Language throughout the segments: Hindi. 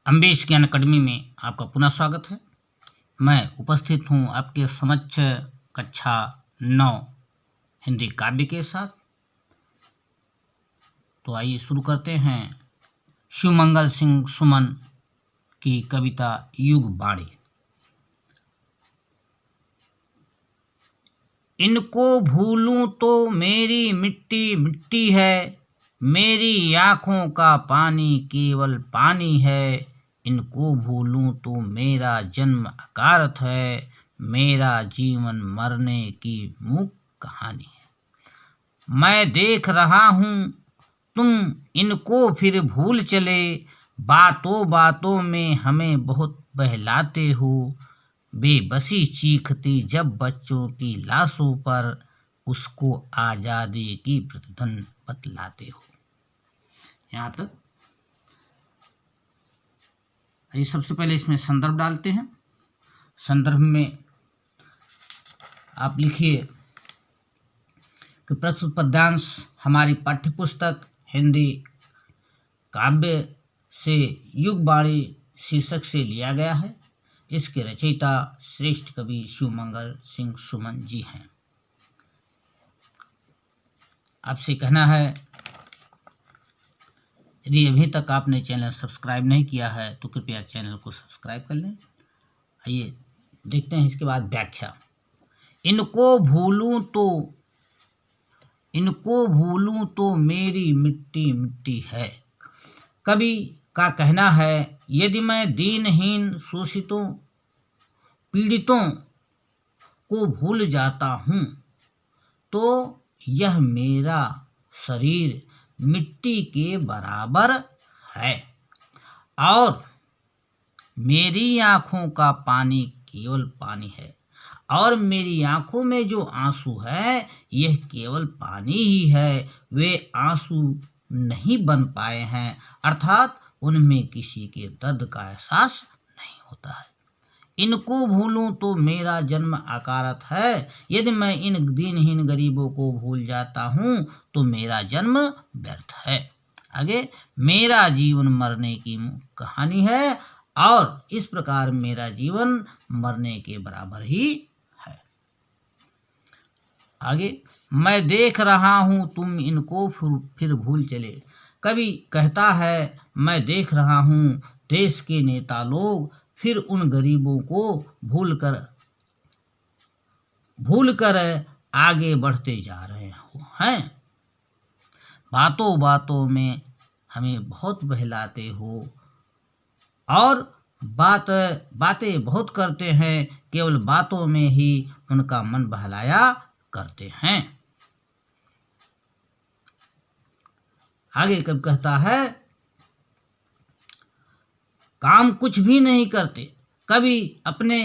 अम्बेश ज्ञान अकादमी में आपका पुनः स्वागत है। मैं उपस्थित हूँ आपके समक्ष कक्षा 9 हिंदी काव्य के साथ। तो आइए शुरू करते हैं शिवमंगल सिंह सुमन की कविता युग बाणी। इनको भूलूं तो मेरी मिट्टी मिट्टी है, मेरी आँखों का पानी केवल पानी है। इनको भूलूं तो मेरा जन्म अकारत है, मेरा जीवन मरने की मूक कहानी है। मैं देख रहा हूँ तुम इनको फिर भूल चले, बातों बातों में हमें बहुत बहलाते हो। बेबसी चीखती जब बच्चों की लाशों पर, उसको आज़ादी की प्रतिध्वनि बतलाते हो। यहाँ तक। ये सबसे पहले इसमें संदर्भ डालते हैं। संदर्भ में आप लिखिए कि प्रस्तुत पद्यांश हमारी पाठ्यपुस्तक हिंदी काव्य से युग बाणी शीर्षक से लिया गया है। इसके रचयिता श्रेष्ठ कवि शिवमंगल सिंह सुमन जी हैं। आपसे कहना है, यदि अभी तक आपने चैनल सब्सक्राइब नहीं किया है तो कृपया चैनल को सब्सक्राइब कर लें। आइए देखते हैं इसके बाद व्याख्या। इनको भूलूं तो मेरी मिट्टी मिट्टी है। कवि का कहना है, यदि मैं दीनहीन शोषितों पीड़ितों को भूल जाता हूँ तो यह मेरा शरीर मिट्टी के बराबर है और मेरी आँखों का पानी केवल पानी है, और मेरी आँखों में जो आंसू है यह केवल पानी ही है। वे आंसू नहीं बन पाए हैं, अर्थात उनमें किसी के दर्द का एहसास नहीं होता है। इनको भूलूं तो मेरा जन्म अकारत है, यदि मैं इन दीनहीन गरीबों को भूल जाता हूँ तो मेरा जन्म व्यर्थ है। आगे, मेरा जीवन मरने की कहानी है और इस प्रकार मेरा जीवन मरने के बराबर ही है। आगे, मैं देख रहा हूँ तुम इनको फिर भूल चले। कवि कहता है, मैं देख रहा हूँ देश के नेता लोग फिर उन गरीबों को भूल कर आगे बढ़ते जा रहे हैं। बातों बातों में हमें बहुत बहलाते हो और बातें बहुत करते हैं, केवल बातों में ही उनका मन बहलाया करते हैं। आगे कब कहता है, काम कुछ भी नहीं करते। कवि अपने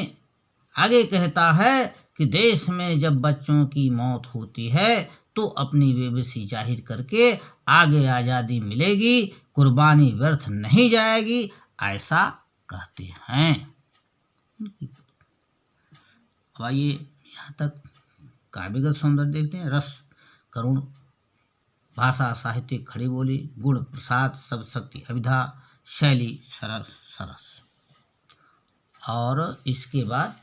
आगे कहता है कि देश में जब बच्चों की मौत होती है तो अपनी बेबसी जाहिर करके आगे आज़ादी मिलेगी, कुर्बानी व्यर्थ नहीं जाएगी, ऐसा कहते हैं। अब आइए यहाँ तक काव्यगत सौंदर्य देखते हैं। रस करुण, भाषा साहित्य खड़ी बोली, गुण प्रसाद सब शक्ति अभिधा, शैली सरस। और इसके बाद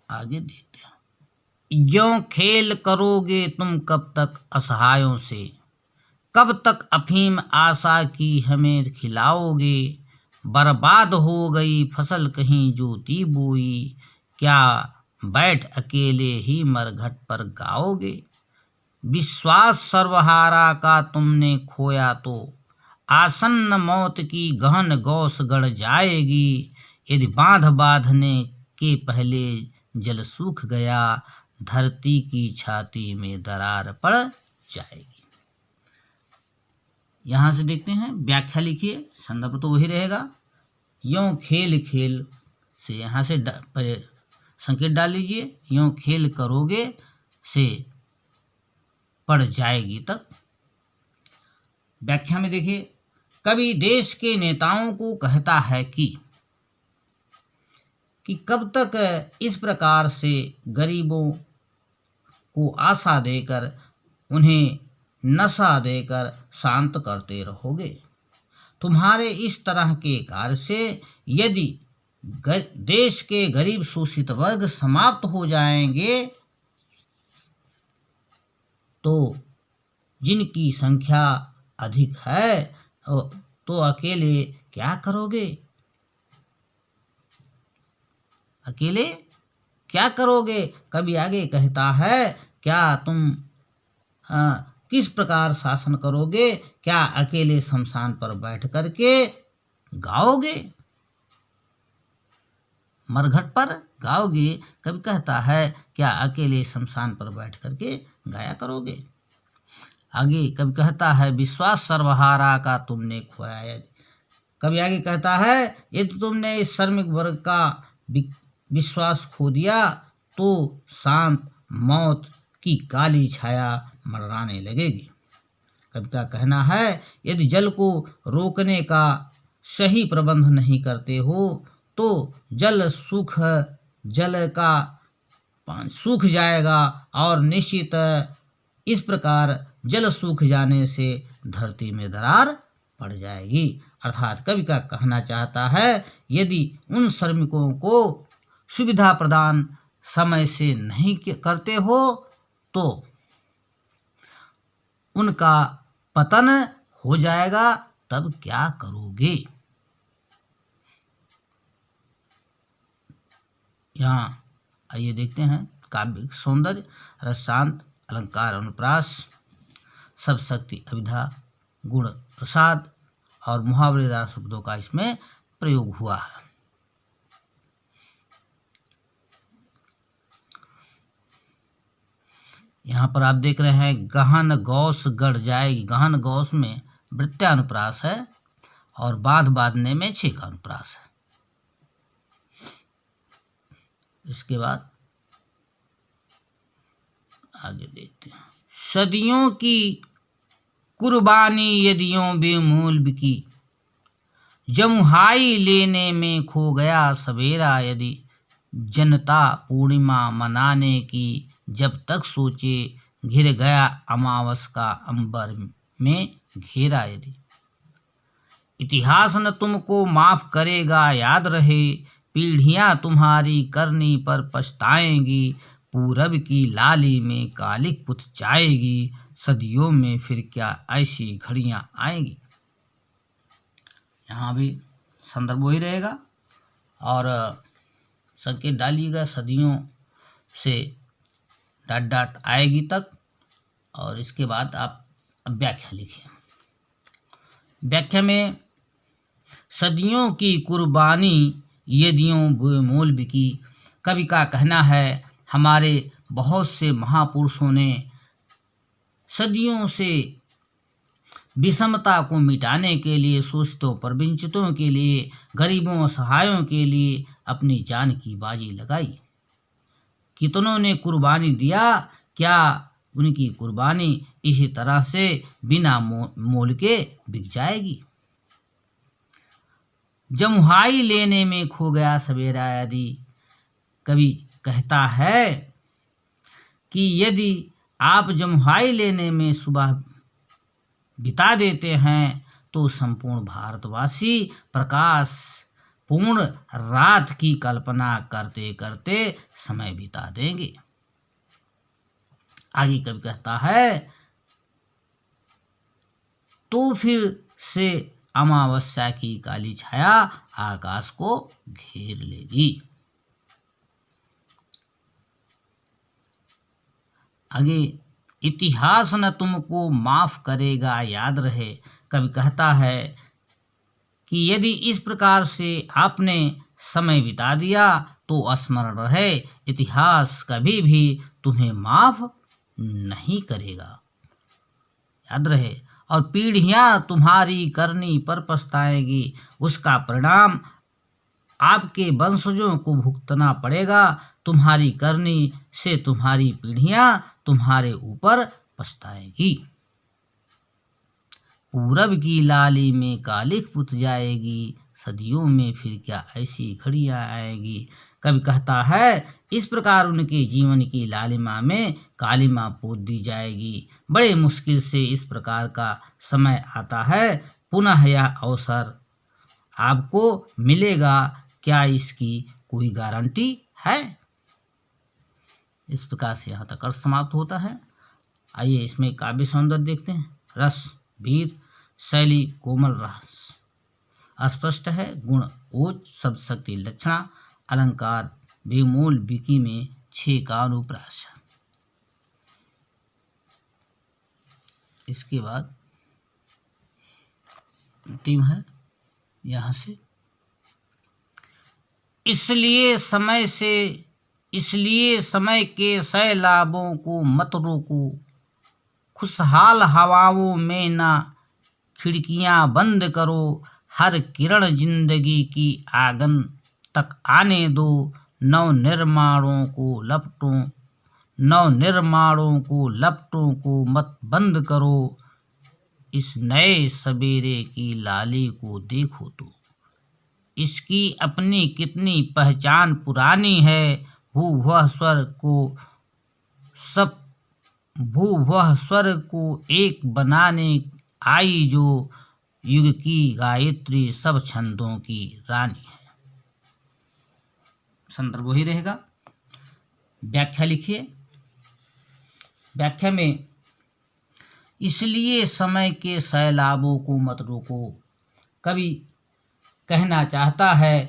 आगे देखते हैं। यों खेल करोगे तुम कब तक असहायों से, कब तक अफीम आशा की हमें खिलाओगे। बर्बाद हो गई फसल कहीं जोती बोई, क्या बैठ अकेले ही मरघट पर गाओगे। विश्वास सर्वहारा का तुमने खोया तो, आसन्न मौत की गहन गौस गढ़ जाएगी। यदि बांधने के पहले जल सूख गया, धरती की छाती में दरार पड़ जाएगी। यहाँ से देखते हैं व्याख्या लिखिए। संदर्भ तो वही रहेगा। यों खेल खेल से यहाँ से संकेत डाल लीजिए। यों खेल करोगे से पड़ जाएगी तक। व्याख्या में देखिए, कवि देश के नेताओं को कहता है कि कब तक इस प्रकार से गरीबों को आशा देकर, उन्हें नशा देकर शांत करते रहोगे। तुम्हारे इस तरह के कार्य से यदि देश के गरीब शोषित वर्ग समाप्त हो जाएंगे तो जिनकी संख्या अधिक है तो अकेले क्या करोगे? अकेले क्या करोगे? कवि आगे कहता है, क्या तुम किस प्रकार शासन करोगे? क्या अकेले शमशान पर बैठ करके गाओगे? मरघट पर गाओगे? कवि कहता है, क्या अकेले शमशान पर बैठ करके गाया करोगे? आगे कवि कहता है, विश्वास सर्वहारा का तुमने खोया। कवि आगे कहता है, यदि तुमने इस श्रमिक वर्ग का विश्वास खो दिया तो शांत मौत की काली छाया मंडराने लगेगी। कवि का कहना है, यदि जल को रोकने का सही प्रबंध नहीं करते हो तो जल का सूख जाएगा और निश्चित इस प्रकार जल सूख जाने से धरती में दरार पड़ जाएगी। अर्थात कवि का कहना चाहता है, यदि उन श्रमिकों को सुविधा प्रदान समय से नहीं करते हो तो उनका पतन हो जाएगा, तब क्या करोगे? यहाँ आइए देखते हैं काव्यिक सौंदर्य, रसांत, अलंकार अनुप्रास, सब शक्ति अभिधा, गुण प्रसाद और मुहावरेदार शब्दों का इसमें प्रयोग हुआ है। यहाँ पर आप देख रहे हैं, गहन गौस गढ़ जाएगी। गहन गौस में वृत्यानुप्रास है और बांध बांधने में छे का अनुप्रास है। इसके बाद आगे देखते हैं, सदियों की कुर्बानी यदियों बेमूल बिकी, जमुहाई लेने में खो गया सवेरा, यदि जनता पूर्णिमा मनाने की जब तक सोचे, घिर गया अमावस का अंबर में घेरा, यदि इतिहास न तुमको माफ करेगा याद रहे, पीढ़ियां तुम्हारी करनी पर पछताएंगी, पूरब की लाली में कालिक पुत जाएगी, सदियों में फिर क्या ऐसी घड़ियां आएंगी। यहाँ भी संदर्भ वही रहेगा और संकेत डालिएगा सदियों से डाट डाट आएगी तक, और इसके बाद आप व्याख्या लिखें। व्याख्या में, सदियों की कुर्बानी यदियों बेमोल बिकी। कवि का कहना है, हमारे बहुत से महापुरुषों ने सदियों से विषमता को मिटाने के लिए, शोषितों पर वंचितों के लिए, गरीबों असहायों के लिए अपनी जान की बाजी लगाई। कितनों ने कुर्बानी दिया, क्या उनकी कुर्बानी इसी तरह से बिना मोल के बिक जाएगी। जमुहाई लेने में खो गया सवेरा, यदि कवि कहता है कि यदि आप जमुहाई लेने में सुबह बिता देते हैं तो संपूर्ण भारतवासी प्रकाश पूर्ण रात की कल्पना करते करते समय बिता देंगे। आगे कवि कहता है, तो फिर से अमावस्या की काली छाया आकाश को घेर लेगी। आगे, इतिहास न तुमको माफ करेगा याद रहे। कवि कहता है कि यदि इस प्रकार से आपने समय बिता दिया तो स्मरण रहे, इतिहास कभी भी तुम्हें माफ नहीं करेगा, याद रहे। और पीढ़ियां तुम्हारी करनी पर पछताएगी, उसका परिणाम आपके वंशजों को भुगतना पड़ेगा। तुम्हारी करनी से तुम्हारी पीढ़ियां तुम्हारे ऊपर पछताएगी। पूरब की लाली में कालिक पुत जाएगी, सदियों में फिर क्या ऐसी घड़ियां आएगी। कवि कहता है, इस प्रकार उनके जीवन की लालिमा में कालिमा पोत दी जाएगी। बड़े मुश्किल से इस प्रकार का समय आता है पुनः यह अवसर आपको मिलेगा, क्या इसकी कोई गारंटी है। इस प्रकार से यहाँ तक अर्थ समाप्त होता है। आइए इसमें काव्य सौंदर्य देखते हैं। रस, वीर, शैली, कोमल रस, अस्पष्ट है, गुण, ओज, शब्द शक्ति, लक्षणा, अलंकार, बेमोल, विकी में 6 का अनुप्रास है। इसके बाद अंतिम है यहाँ से, इसलिए समय के सैलाबों को मत रोको, खुशहाल हवाओं में ना खिड़कियां बंद करो, हर किरण जिंदगी की आंगन तक आने दो, नव निर्माणों को लपटों को मत बंद करो, इस नए सवेरे की लाली को देखो तो, इसकी अपनी कितनी पहचान पुरानी है, भू वह स्वर को एक बनाने आई जो, युग की गायत्री सब छंदों की रानी है। संदर्भ वही रहेगा। व्याख्या लिखिए। व्याख्या में, इसलिए समय के सैलाबों को मत रोको। कवि कहना चाहता है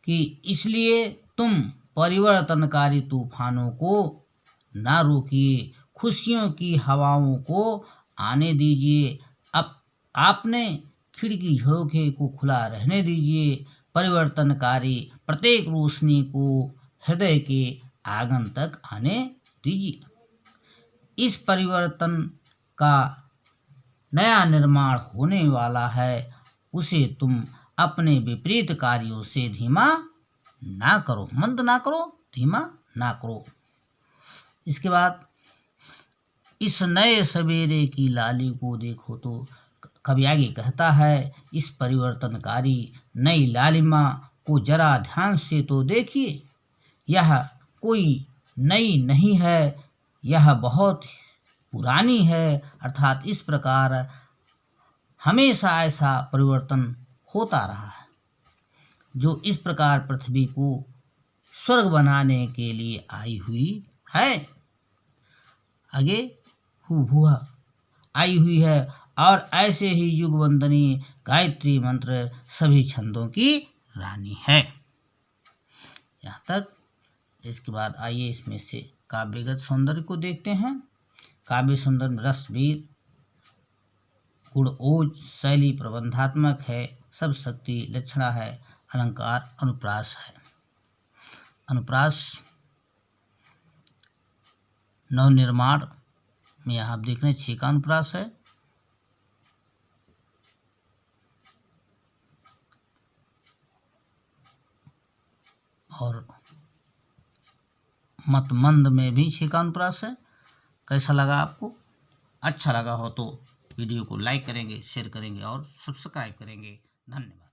कि इसलिए तुम परिवर्तनकारी तूफानों को ना रोकिए, खुशियों की हवाओं को आने दीजिए, अब आपने खिड़की झरोखे को खुला रहने दीजिए, परिवर्तनकारी प्रत्येक रोशनी को हृदय के आंगन तक आने दीजिए। इस परिवर्तन का नया निर्माण होने वाला है, उसे तुम अपने विपरीत कार्यों से धीमा ना करो, मंद ना करो, धीमा ना करो। इसके बाद, इस नए सवेरे की लाली को देखो तो, कवि आगे कहता है, इस परिवर्तनकारी नई लालिमा को जरा ध्यान से तो देखिए, यह कोई नई नहीं है, यह बहुत पुरानी है। अर्थात इस प्रकार हमेशा ऐसा परिवर्तन होता रहा है, जो इस प्रकार पृथ्वी को स्वर्ग बनाने के लिए आई हुई है, आगे हुआ आई हुई है, और ऐसे ही युग वंदनीय गायत्री मंत्र सभी छंदों की रानी है। यहाँ तक। इसके बाद आइए इसमें से काव्यगत सौंदर्य को देखते हैं। काव्य सौंदर्य में रस, वीर, गुण, ओज, शैली प्रबंधात्मक है, शब्द शक्ति, लक्षणा है, अलंकार, अनुप्रास है। अनुप्रास नवनिर्माण में यहाँ आप देख रहे हैं 6 का अनुप्रास है। और मतमंद में भी 6 का अनुप्रास है। कैसा लगा आपको? अच्छा लगा हो तो वीडियो को लाइक करेंगे, शेयर करेंगे और सब्सक्राइब करेंगे। धन्यवाद।